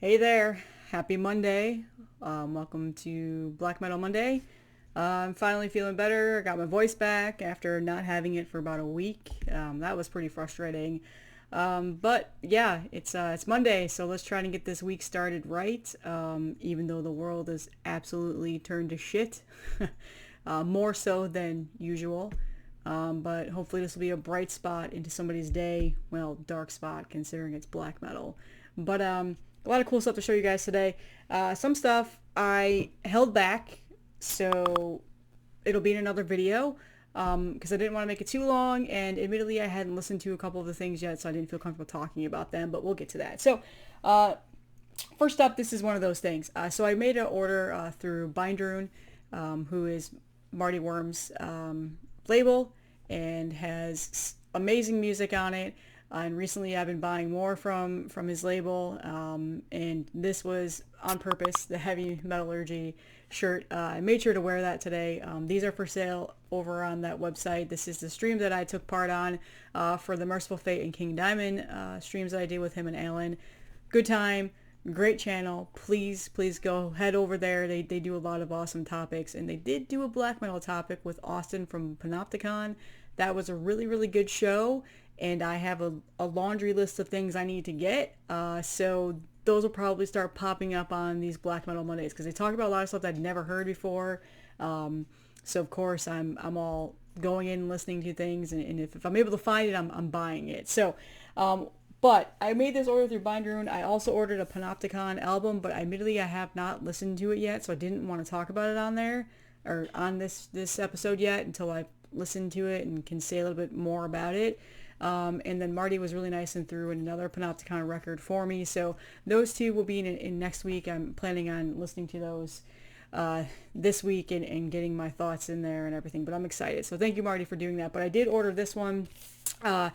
Hey there, happy Monday. Welcome to Black Metal Monday. I'm finally feeling better. I got my voice back after not having it for about a week. That was pretty frustrating. But yeah, it's Monday, so let's try to get this week started right. Even though the world is absolutely turned to shit, more so than usual. But hopefully this will be a bright spot into somebody's day. Well, dark spot considering it's black metal. But a lot of cool stuff to show you guys today. Some stuff I held back, so it'll be in another video because I didn't want to make it too long, and admittedly I hadn't listened to a couple of the things yet, so I didn't feel comfortable talking about them, but we'll get to that. So first up, this is one of those things. So I made an order through Bindrune, who is Marty Worm's label and has amazing music on it. And recently I've been buying more from his label, and this was on purpose, the Heavy Metallurgy shirt. I made sure to wear that today. These are for sale over on that website. This is the stream that I took part on for the Merciful Fate and King Diamond streams that I did with him and Alan. Good time, great channel. Please go head over there. They do a lot of awesome topics, and they did do a black metal topic with Austin from Panopticon. That was a really good show, and I have a laundry list of things I need to get. So those will probably start popping up on these Black Metal Mondays because they talk about a lot of stuff that I'd never heard before. So of course I'm all going in and listening to things, and if I'm able to find it, I'm buying it. So, but I made this order through Bindrune. I also ordered a Panopticon album, but admittedly I have not listened to it yet, so I didn't want to talk about it on there or on this episode yet until I listen to it and can say a little bit more about it. And then Marty was really nice and threw in another Panopticon record for me. So those two will be in next week. I'm planning on listening to those this week and getting my thoughts in there and everything. But I'm excited. So thank you, Marty, for doing that. But I did order this one. I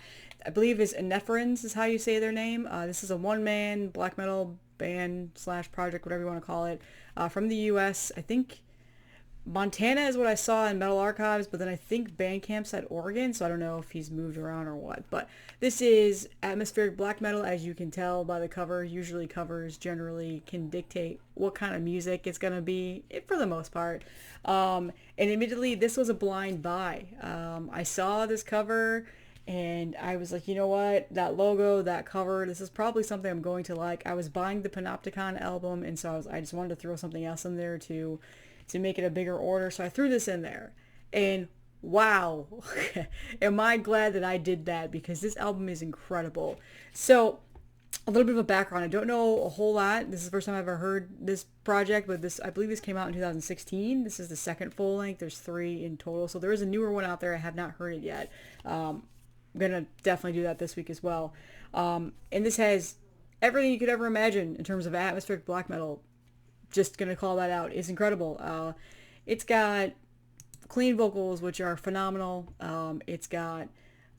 believe is Eneferens is how you say their name. This is a one-man black metal band / project, whatever you want to call it, from the U.S. I think Montana is what I saw in Metal Archives, but then I think Bandcamp said Oregon, so I don't know if he's moved around or what. But this is atmospheric black metal, as you can tell by the cover. Usually covers generally can dictate what kind of music it's going to be, for the most part. And admittedly, this was a blind buy. I saw this cover, and I was like, you know what? That logo, that cover, this is probably something I'm going to like. I was buying the Panopticon album, and so I just wanted to throw something else in there to make it a bigger order. So I threw this in there, and wow, am I glad that I did that, because this album is incredible. So a little bit of a background. I don't know a whole lot. This is the first time I've ever heard this project, but I believe this came out in 2016. This is the second full length. There's 3 in total. So there is a newer one out there. I have not heard it yet. I'm going to definitely do that this week as well. And this has everything you could ever imagine in terms of atmospheric black metal. Just gonna call that out. It's incredible. It's got clean vocals, which are phenomenal. It's got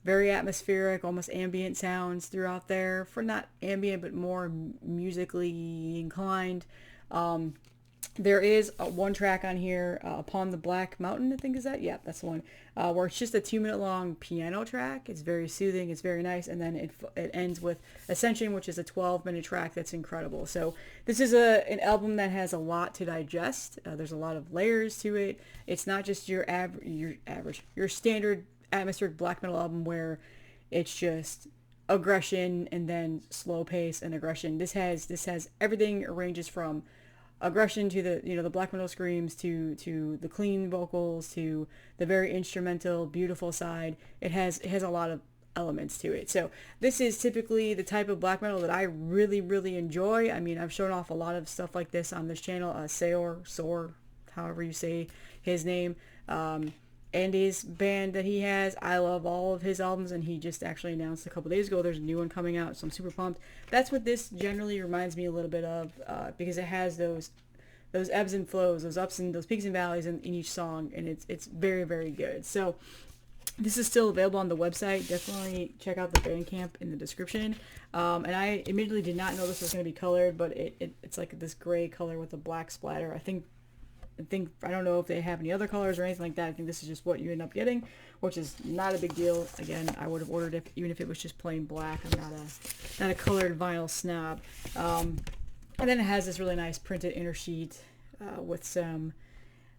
very atmospheric, almost ambient sounds throughout there. For not ambient, but more musically inclined. There is one track on here, Upon the Black Mountain, I think is that? Yeah, that's the one. Where it's just a 2-minute long piano track. It's very soothing. It's very nice. And then it ends with Ascension, which is a 12-minute track that's incredible. So this is an album that has a lot to digest. There's a lot of layers to it. It's not just your standard atmospheric black metal album where it's just aggression and then slow pace and aggression. This has everything. It ranges from aggression to the black metal screams to the clean vocals to the very instrumental beautiful side. It has a lot of elements to it. So this is typically the type of black metal that I really enjoy. I mean, I've shown off a lot of stuff like this on this channel. Soar, however you say his name. Andy's band that he has, I love all of his albums, and he just actually announced a couple days ago there's a new one coming out, so I'm super pumped. That's what this generally reminds me a little bit of, because it has those ebbs and flows, those ups and those peaks and valleys in each song, and it's very good. So this is still available on the website. Definitely check out the Bandcamp in the description. And I immediately did not know this was going to be colored, but it's like this gray color with a black splatter. I don't know if they have any other colors or anything like that. I think this is just what you end up getting, which is not a big deal. Again, I would have ordered it even if it was just plain black. I'm not a colored vinyl snob. And then it has this really nice printed inner sheet with some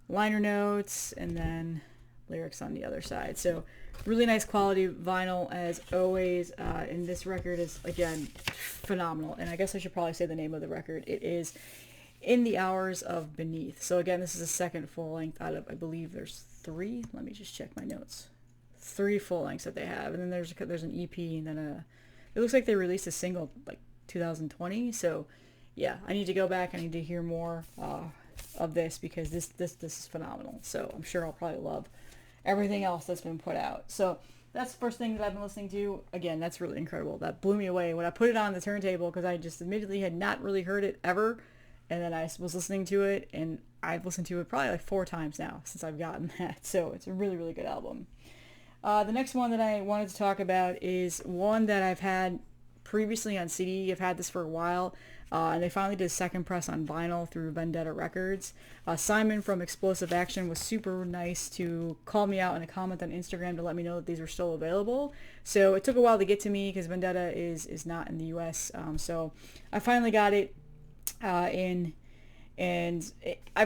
liner notes and then lyrics on the other side. So really nice quality vinyl as always. And this record is, again, phenomenal. And I guess I should probably say the name of the record. It is In the Hours of Beneath. So again, this is a second full length out of, I believe there's 3. Let me just check my notes. 3 full lengths that they have. And then there's an EP and then it looks like they released a single like 2020. So yeah, I need to go back. I need to hear more of this because this is phenomenal. So I'm sure I'll probably love everything else that's been put out. So that's the first thing that I've been listening to. Again, that's really incredible. That blew me away when I put it on the turntable because I just admittedly had not really heard it ever. And then I was listening to it, and I've listened to it probably like 4 times now since I've gotten that. So it's a really, really good album. The next one that I wanted to talk about is one that I've had previously on CD. I've had this for a while. And they finally did a second press on vinyl through Vendetta Records. Simon from Explosive Action was super nice to call me out in a comment on Instagram to let me know that these were still available. So it took a while to get to me because Vendetta is not in the US. So I finally got it I've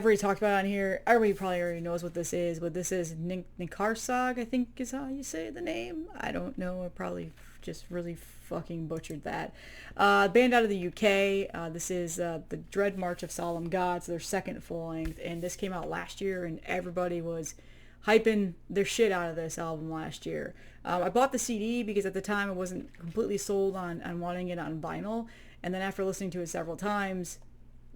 already talked about it on here. Everybody probably already knows what this is. But this is Ninkharsag, I think is how you say the name. I don't know. I probably just really fucking butchered that. Band out of the UK. This is the Dread March of Solemn Gods, their second full length, and this came out last year, and everybody was hyping their shit out of this album last year. I bought the CD because at the time I wasn't completely sold on wanting it on vinyl, and then after listening to it several times,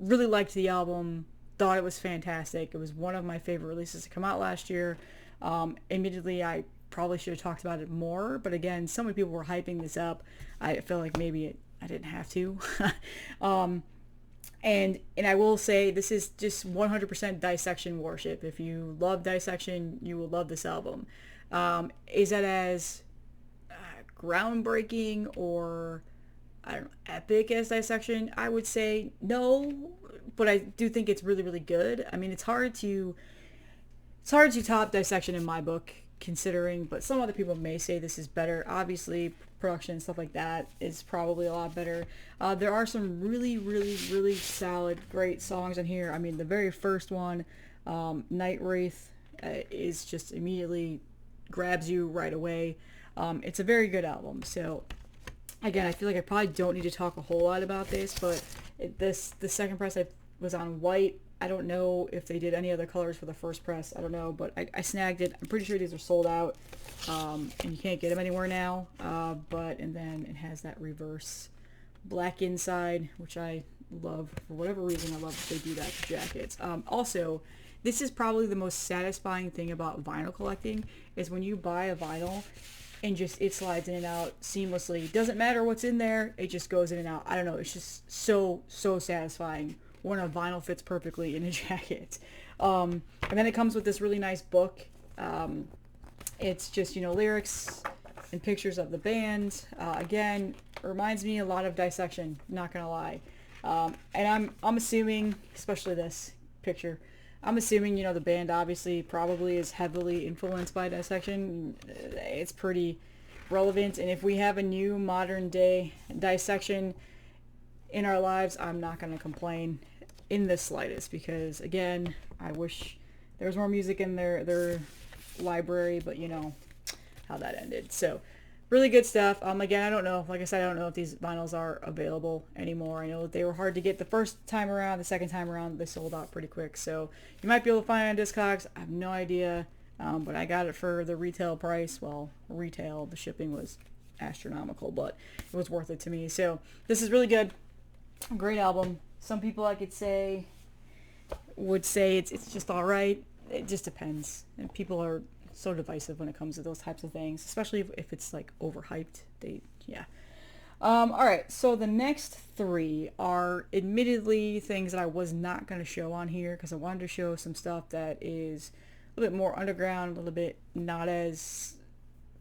really liked the album, thought it was fantastic. It was one of my favorite releases to come out last year. Admittedly, I probably should have talked about it more, but again, so many people were hyping this up. I feel like maybe I didn't have to. And I will say this is just 100% Dissection worship. If you love Dissection, you will love this album. Is that as groundbreaking or I don't know, epic as Dissection? I would say no, but I do think it's really, really good. I mean, it's hard to top Dissection in my book, considering, but some other people may say this is better. Obviously, production and stuff like that is probably a lot better. There are some really, really, really solid, great songs on here. I mean, the very first one, Night Wraith, is just immediately grabs you right away. It's a very good album. So again, I feel like I probably don't need to talk a whole lot about this, but the second press was on white. I don't know if they did any other colors for the first press. I don't know, but I snagged it. I'm pretty sure these are sold out, and you can't get them anywhere now. And then it has that reverse black inside, which I love. For whatever reason, I love that they do that to jackets. Also, this is probably the most satisfying thing about vinyl collecting, is when you buy a vinyl and just it slides in and out seamlessly. It doesn't matter what's in there, it just goes in and out. I don't know, it's just so satisfying when a vinyl fits perfectly in a jacket. And then it comes with this really nice book. It's just, lyrics and pictures of the band. Again, it reminds me a lot of Dissection, not gonna lie. And I'm assuming, especially this picture, I'm assuming, the band obviously probably is heavily influenced by Dissection. It's pretty relevant, and if we have a new modern day Dissection in our lives, I'm not going to complain in the slightest, because again, I wish there was more music in their library, but you know how that ended. So really good stuff. Again, I don't know, like I said, I don't know if these vinyls are available anymore. I know that they were hard to get the first time around. The second time around, they sold out pretty quick, so you might be able to find it on Discogs. I have no idea, but I got it for the retail price. Well, retail, the shipping was astronomical, but it was worth it to me. So this is really good. Great album. Some people would say it's just all right. It just depends, and people are so divisive when it comes to those types of things, especially if it's like overhyped. All right, so the next 3 are admittedly things that I was not going to show on here because I wanted to show some stuff that is a little bit more underground, a little bit not as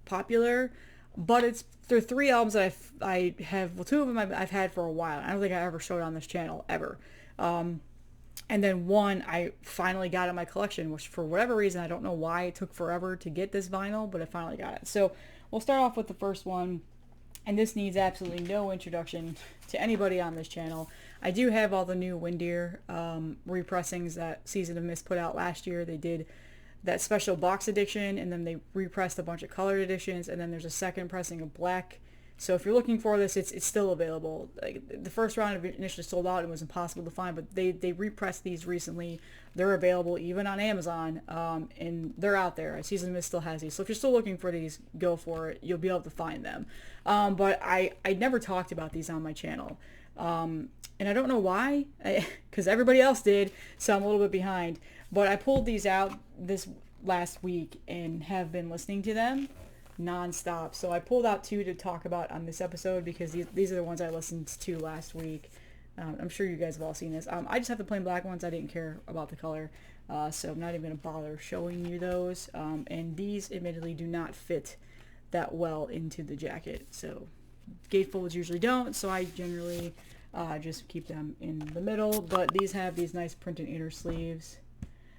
popular, but they're 3 albums that I have, well, 2 of them I've had for a while. I don't think I ever showed on this channel ever. And then one I finally got in my collection, which for whatever reason, I don't know why it took forever to get this vinyl, but I finally got it. So we'll start off with the first one, And this needs absolutely no introduction to anybody on this channel. I do have all the new Windeer repressings that Season of Mist put out last year. They did that special box edition, and then they repressed a bunch of colored editions, and then there's a second pressing of black. So if you're looking for this, it's still available. Like, the first round of it initially sold out and was impossible to find, but they repressed these recently. They're available even on Amazon, and they're out there. Season of Mist still has these. So if you're still looking for these, go for it. You'll be able to find them. But I never talked about these on my channel. And I don't know why, because everybody else did, so I'm a little bit behind. But I pulled these out this last week and have been listening to them non-stop. So I pulled out 2 to talk about on this episode because these are the ones I listened to last week. I'm sure you guys have all seen this. I just have the plain black ones. I didn't care about the color, so I'm not even going to bother showing you those. And these admittedly do not fit that well into the jacket. So gatefolds usually don't, so I generally just keep them in the middle. But these have these nice printed inner sleeves.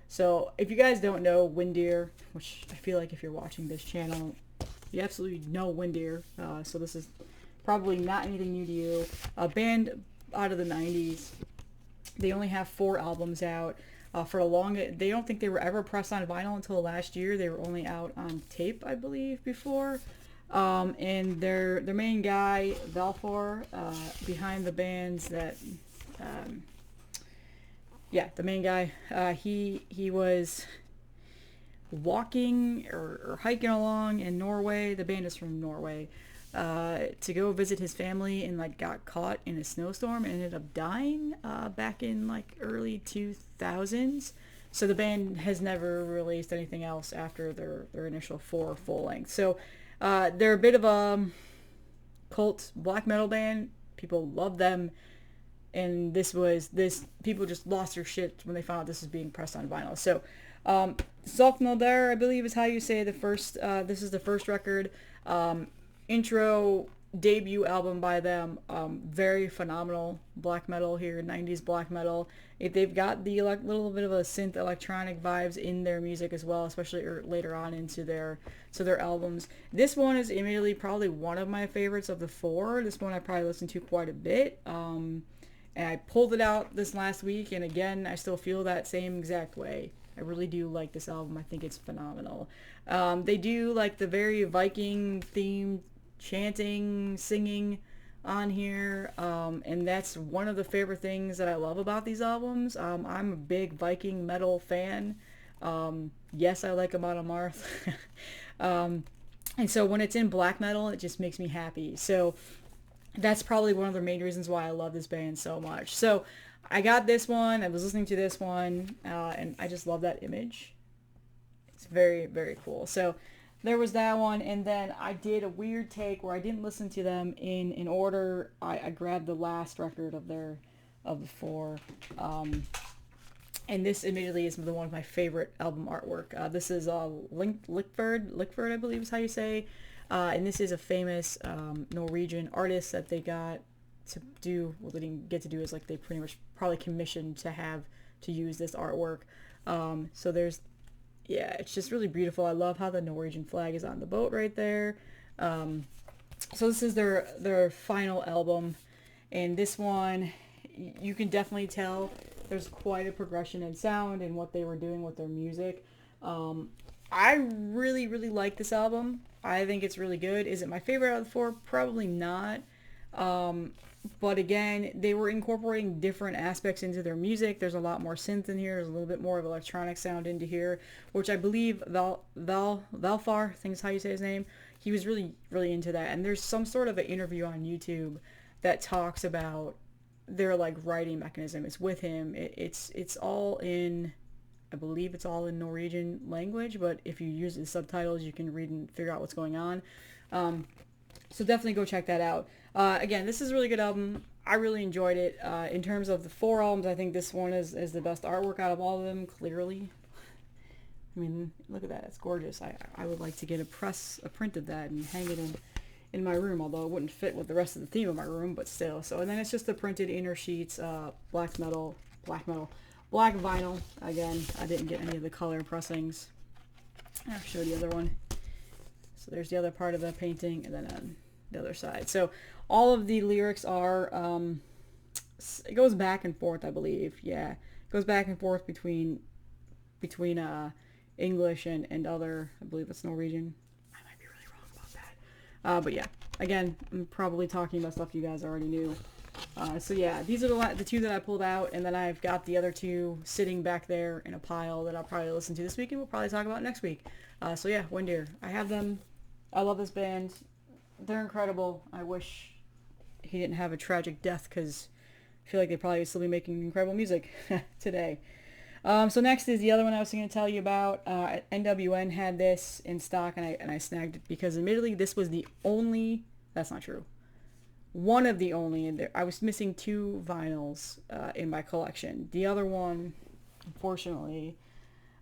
So if you guys don't know Windeer, which I feel like if you're watching this channel, you absolutely know Windeer, so this is probably not anything new to you. A band out of the 90s. They only have 4 albums out. For a long, they don't think they were ever pressed on vinyl until last year. They were only out on tape, I believe, before. And their main guy, Bathory, behind the bands that, the main guy, he was walking or hiking along in Norway. The band is from Norway, to go visit his family, and like got caught in a snowstorm and ended up dying back in like early 2000s. So the band has never released anything else after their initial 4 full length. So they're a bit of a cult black metal band. People love them, and people just lost their shit when they found out this was being pressed on vinyl. So Solemn, I believe is how you say the first, this is the first record, intro debut album by them. Very phenomenal black metal here, 90s black metal. They've got the little bit of a synth electronic vibes in their music as well, especially later on into their albums. This one is immediately probably one of my favorites of the 4. This one I probably listened to quite a bit. And I pulled it out this last week, and again, I still feel that same exact way. I really do like this album. I think it's phenomenal. They do like the very Viking themed chanting, singing on here, and that's one of the favorite things that I love about these albums. I'm a big Viking metal fan. Yes, I like Amon Amarth. And so when it's in black metal, it just makes me happy. So that's probably one of the main reasons why I love this band so much. So I got this one, I was listening to this one, and I just love that image. It's very, very cool. So there was that one, and then I did a weird take where I didn't listen to them in order. I grabbed the last record of the 4, and this admittedly is one of my favorite album artwork. This is Lickford, I believe is how you say, and this is a famous Norwegian artist that they got to do, well, they didn't get to do, is like they pretty much probably commissioned to use this artwork. So there's, yeah, it's just really beautiful. I love how the Norwegian flag is on the boat right there. So this is their final album, and this one, you can definitely tell there's quite a progression in sound and what they were doing with their music. I really, really like this album. I think it's really good. Is it my favorite out of the 4? Probably not. But again, they were incorporating different aspects into their music. There's a lot more synth in here. There's a little bit more of electronic sound into here, which I believe Valfar, I think is how you say his name, he was really, really into that. And there's some sort of an interview on YouTube that talks about their like writing mechanism. It's with him. It's all in, I believe it's all in Norwegian language, but if you use the subtitles, you can read and figure out what's going on. So definitely go check that out. Again, this is a really good album. I really enjoyed it. In terms of the 4 albums, I think this one is the best artwork out of all of them, clearly. I mean, look at that. It's gorgeous. I would like to get a print of that and hang it in my room, although it wouldn't fit with the rest of the theme of my room, but still. So, and then it's just the printed inner sheets, black vinyl. Again, I didn't get any of the color pressings. I'll show the other one. So there's the other part of the painting, and then the other side. So all of the lyrics are, it goes back and forth, I believe. Yeah, it goes back and forth between English and other, I believe that's Norwegian. I might be really wrong about that. But yeah, again, I'm probably talking about stuff you guys already knew. So yeah, these are the two that I pulled out, and then I've got the other two sitting back there in a pile that I'll probably listen to this week, and we'll probably talk about next week. So yeah, Windeer. I have them. I love this band. They're incredible. I wish he didn't have a tragic death, because I feel like they'd probably still be making incredible music today. So next is the other one I was going to tell you about. NWN had this in stock, and I snagged it because admittedly this was the only, that's not true, one of the only, I was missing 2 vinyls in my collection. The other one, unfortunately,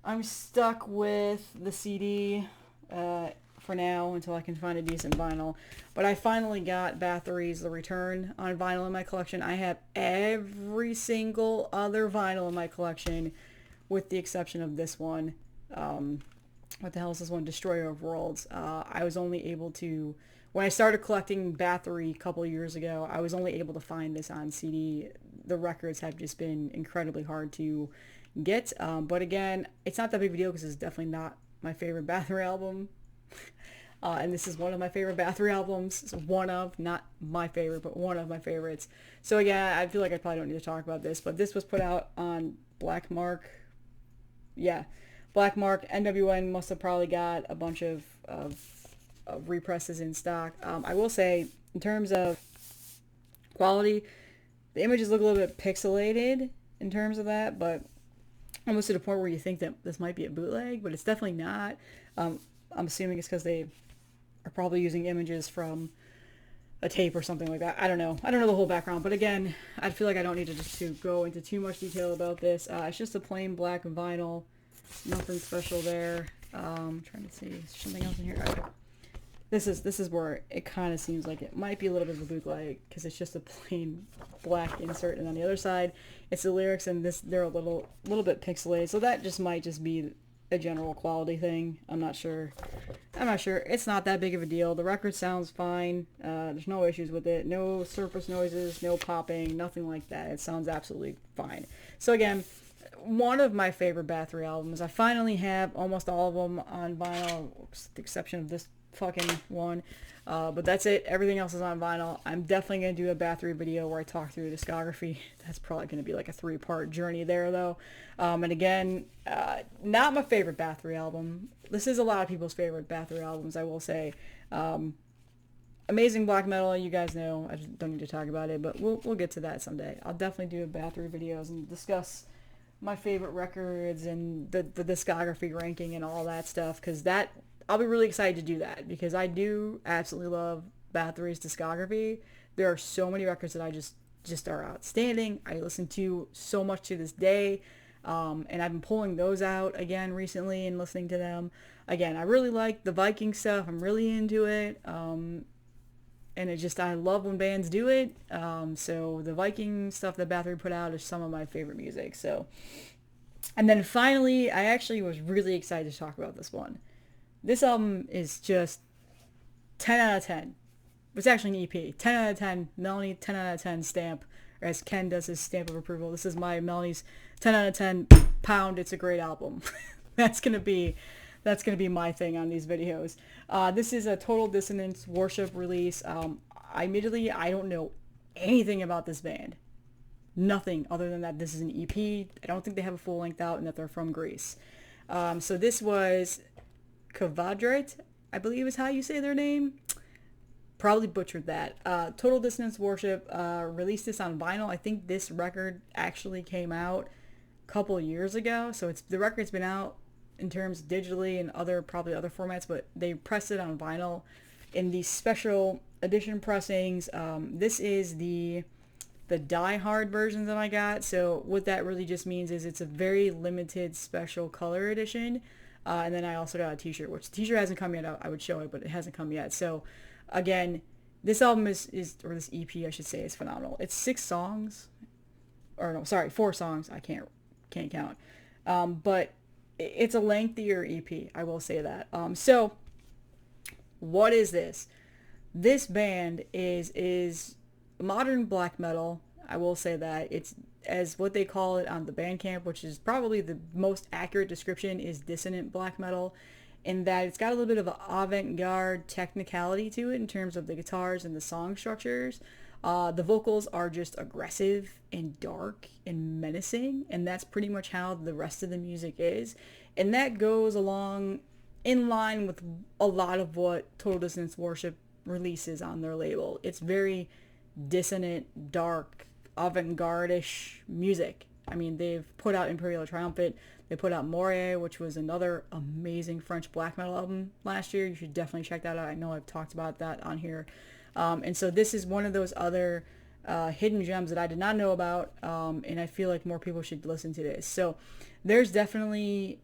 I'm stuck with the CD for now until I can find a decent vinyl. But I finally got Bathory's The Return on vinyl in my collection. I have every single other vinyl in my collection with the exception of this one. What the hell is this one? Destroyer of Worlds. I was only able to, when I started collecting Bathory a couple years ago, I was only able to find this on CD. The records have just been incredibly hard to get. But again, it's not that big of a deal because it's definitely not my favorite Bathory album. And this is one of my favorite Bathory albums. It's one of, not my favorite, but one of my favorites. So again, I feel like I probably don't need to talk about this, but this was put out on Black Mark. Yeah, Black Mark. NWN must have probably got a bunch of represses in stock. I will say, in terms of quality, the images look a little bit pixelated in terms of that, but almost to the point where you think that this might be a bootleg, but it's definitely not. I'm assuming it's because they are probably using images from a tape or something like that. I don't know. I don't know the whole background, but again, I feel like I don't need to go into too much detail about this. It's just a plain black vinyl. Nothing special there. I'm trying to see. Is something else in here? Okay. This is where it kind of seems like it might be a little bit of a bootleg because it's just a plain black insert, and on the other side, it's the lyrics, and they're a little bit pixelated. So that might just be a general quality thing. I'm not sure. It's not that big of a deal. The record sounds fine. There's no issues with it. No surface noises, no popping, nothing like that. It sounds absolutely fine. So again, one of my favorite Bathory albums. I finally have almost all of them on vinyl, with the exception of this fucking one. But that's it. Everything else is on vinyl. I'm definitely going to do a Bathory video where I talk through the discography. That's probably going to be like a 3-part journey there, though. And again, not my favorite Bathory album. This is a lot of people's favorite Bathory albums, I will say. Amazing black metal, you guys know. I just don't need to talk about it, but we'll get to that someday. I'll definitely do Bathory videos and discuss my favorite records and the discography ranking and all that stuff, because that, I'll be really excited to do that, because I do absolutely love Bathory's discography. There are so many records that I just are outstanding. I listen to so much to this day, and I've been pulling those out again recently and listening to them. Again, I really like the Viking stuff. I'm really into it. And I love when bands do it. So the Viking stuff that Bathory put out is some of my favorite music. So, and then finally, I actually was really excited to talk about this one. This album is just 10 out of 10. It's actually an EP. 10 out of 10. Melanie, 10 out of 10 stamp. Or as Ken does his stamp of approval. This is my Melanie's 10 out of 10 pound. It's a great album. That's gonna be my thing on these videos. This is a Total Dissonance Worship release. Admittedly, I don't know anything about this band. Nothing other than that this is an EP. I don't think they have a full length out and that they're from Greece. So this was Cavadrat, I believe is how you say their name. Probably butchered that. Total Dissonance Worship released this on vinyl. I think this record actually came out a couple years ago. So the record's been out in terms digitally and probably other formats, but they pressed it on vinyl in these special edition pressings. This is the Die Hard versions that I got. So what that really just means is it's a very limited special color edition. And then I also got a t-shirt, which the t-shirt hasn't come yet. I would show it, but it hasn't come yet. So again, this album is or this EP, I should say, is phenomenal. It's 4 songs. I can't count. But it's a lengthier EP, I will say that. So what is this? This band is modern black metal. I will say that it's as what they call it on the Bandcamp, which is probably the most accurate description, is dissonant black metal, in that it's got a little bit of an avant-garde technicality to it in terms of the guitars and the song structures. The vocals are just aggressive and dark and menacing, and that's pretty much how the rest of the music is. And that goes along in line with a lot of what Total Dissonance Worship releases on their label. It's very dissonant, dark, avant-garde-ish music. I mean, they've put out Imperial Triumphant, they put out Moire, which was another amazing French black metal album last year. You should definitely check that out. I know I've talked about that on here. And so this is one of those other hidden gems that I did not know about, and I feel like more people should listen to this. So there's definitely,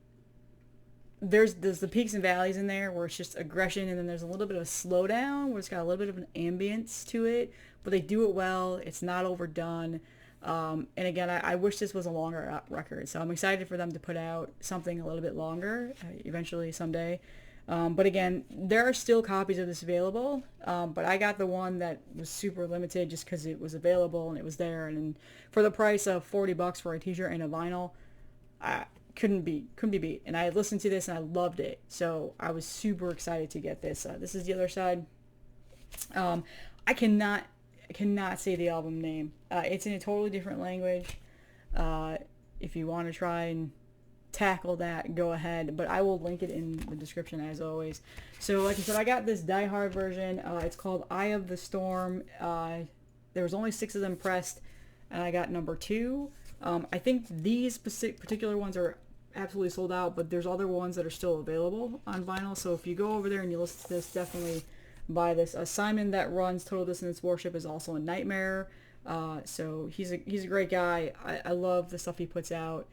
there's the peaks and valleys in there where it's just aggression, and then there's a little bit of a slowdown where it's got a little bit of an ambience to it, but they do it well. It's not overdone. And again, I wish this was a longer record, so I'm excited for them to put out something a little bit longer eventually someday. But again, there are still copies of this available, but I got the one that was super limited just because it was available and it was there, and for the price of $40 for a t-shirt and a vinyl, I couldn't be beat. And I listened to this and I loved it, so I was super excited to get this. This is the other side. I cannot say the album name. It's in a totally different language. If you want to try and tackle that, go ahead, but I will link it in the description as always. So like I said, I got this Die Hard version. It's called Eye of the Storm. There was only 6 of them pressed, and I got number 2. I think these particular ones are absolutely sold out, but there's other ones that are still available on vinyl. So if you go over there and you listen to this, definitely buy this. Simon that runs Total Dissonance Worship is also a Nightmare. So he's a great guy. I love the stuff he puts out.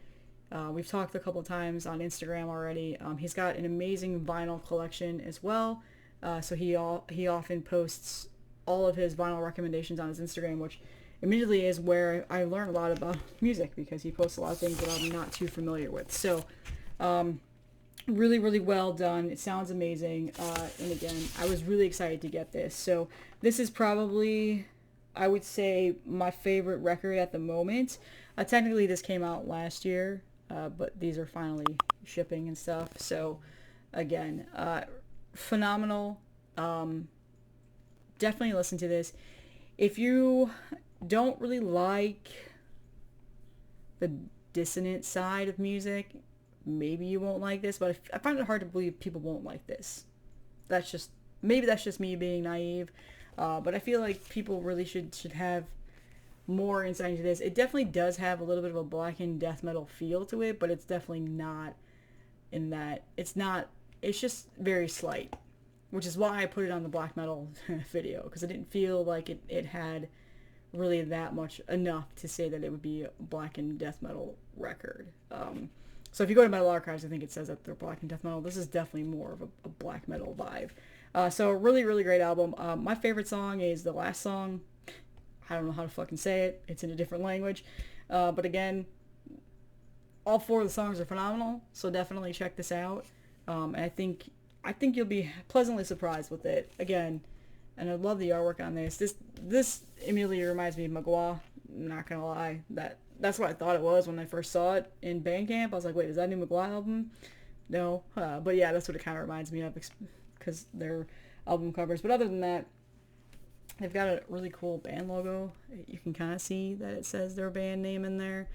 We've talked a couple of times on Instagram already. He's got an amazing vinyl collection as well. So he often posts all of his vinyl recommendations on his Instagram, which immediately is where I learn a lot about music, because he posts a lot of things that I'm not too familiar with. So really, really well done. It sounds amazing. And again, I was really excited to get this. So this is probably, I would say, my favorite record at the moment. Technically this came out last year, but these are finally shipping and stuff. So again, phenomenal. Definitely listen to this. If you don't really like the dissonant side of music, maybe you won't like this, but I find it hard to believe people won't like this. Maybe that's just me being naive, but I feel like people really should have more insight into this. It definitely does have a little bit of a blackened death metal feel to it, but it's definitely not in that. It's just very slight, which is why I put it on the black metal video, because I didn't feel like it had really that much enough to say that it would be a blackened death metal record. So if you go to Metal Archives, I think it says that they're blackened death metal. This is definitely more of a black metal vibe. So really, really great album. My favorite song is the last song. I don't know how to fucking say it. It's in a different language. But again, all 4 of the songs are phenomenal, so definitely check this out. And I think you'll be pleasantly surprised with it. Again, and I love the artwork on this. This immediately reminds me of Magua. I'm not gonna lie. That's what I thought it was when I first saw it in Bandcamp. I was like, wait, is that a new Magua album? No. But yeah, that's what it kind of reminds me of, because they're album covers. But other than that, they've got a really cool band logo. You can kind of see that it says their band name in there.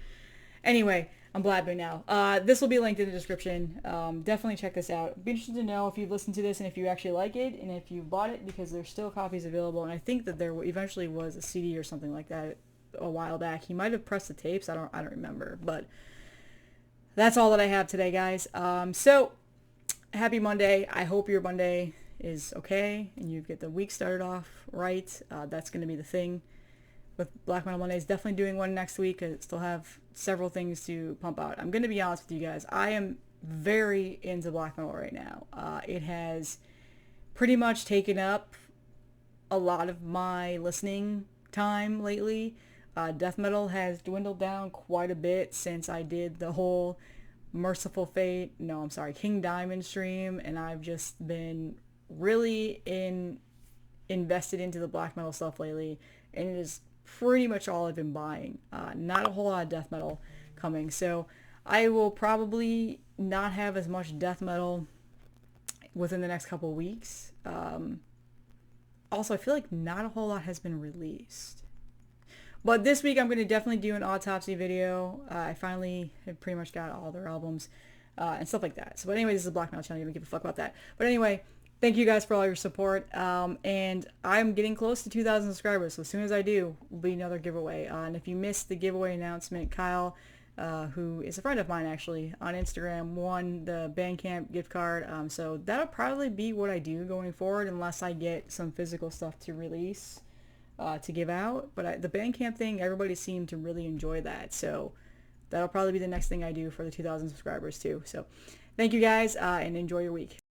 Anyway, I'm blabbing now. This will be linked in the description. Definitely check this out. Be interested to know if you've listened to this and if you actually like it, and if you bought it, because there's still copies available. And I think that there eventually was a CD or something like that a while back. He might have pressed the tapes. I don't remember. But that's all that I have today, guys. So happy Monday. I hope your Monday is okay and you get the week started off right. That's going to be the thing with Black Metal Mondays. Definitely doing one next week. I still have several things to pump out. I'm going to be honest with you guys. I am very into black metal right now. It has pretty much taken up a lot of my listening time lately. Death metal has dwindled down quite a bit since I did the whole King Diamond stream, and I've just been really invested into the black metal stuff lately, and it is pretty much all I've been buying. Not a whole lot of death metal coming, so I will probably not have as much death metal within the next couple weeks. Also, I feel like not a whole lot has been released. But this week I'm going to definitely do an autopsy video. I finally have pretty much got all their albums and stuff like that. So, but anyway, this is a black metal channel. You don't give a fuck about that. But anyway, thank you guys for all your support. And I'm getting close to 2,000 subscribers. So as soon as I do, will be another giveaway. And if you missed the giveaway announcement, Kyle, who is a friend of mine actually, on Instagram, won the Bandcamp gift card. So that'll probably be what I do going forward unless I get some physical stuff to release. To give out, but the Bandcamp thing, everybody seemed to really enjoy that, so that'll probably be the next thing I do for the 2,000 subscribers too. So thank you guys, and enjoy your week.